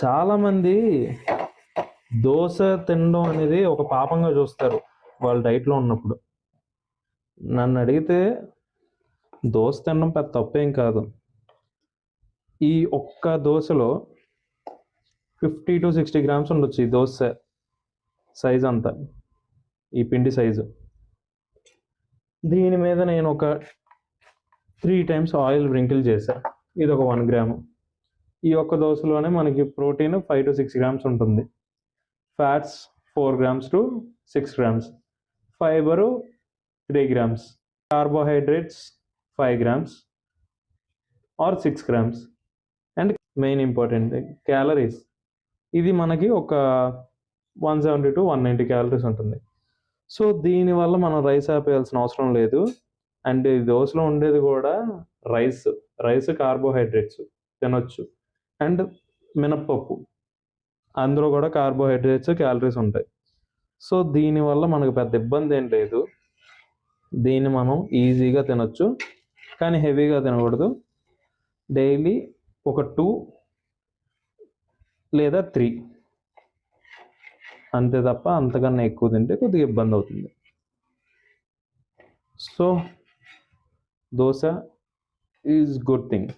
చాలామంది దోశ తినడం అనేది ఒక పాపంగా చూస్తారు వాళ్ళ డైట్లో ఉన్నప్పుడు. నన్ను అడిగితే దోశ తినడం పెద్ద తప్పేం కాదు. ఈ ఒక్క దోశలో 50 to 60 గ్రామ్స్ ఉండొచ్చు ఈ దోశ సైజ్ అంతా, ఈ పిండి సైజు. దీని మీద నేను ఒక 3 times ఆయిల్ వ్రింకిల్ చేశా. ఇది ఒక 1 గ్రాము. ఈ ఒక్క దోశలోనే మనకి ప్రోటీన్ 5 to 6 గ్రామ్స్ ఉంటుంది, fats 4 grams to 6 grams, fibre 3 grams, carbohydrates 5 grams or 6 grams, and main important calories. ఇది మనకి ఒక 170 to 190 క్యాలరీస్ ఉంటుంది. సో దీనివల్ల మనం రైస్ ఆపేయాల్సిన అవసరం లేదు. అండ్ ఈ దోశలో ఉండేది కూడా రైస్ కార్బోహైడ్రేట్స్ తినొచ్చు, అండ్ మినప్పప్పు, అందులో కూడా కార్బోహైడ్రేట్స్ క్యాలరీస్ ఉంటాయి. సో దీనివల్ల మనకు పెద్ద ఇబ్బంది ఏం లేదు. దీన్ని మనం ఈజీగా తినొచ్చు, కానీ హెవీగా తినకూడదు. డైలీ ఒక 2 లేదా 3 అంతే తప్ప అంతకన్నా ఎక్కువ తింటే కొద్దిగా ఇబ్బంది అవుతుంది. So dosa is good thing.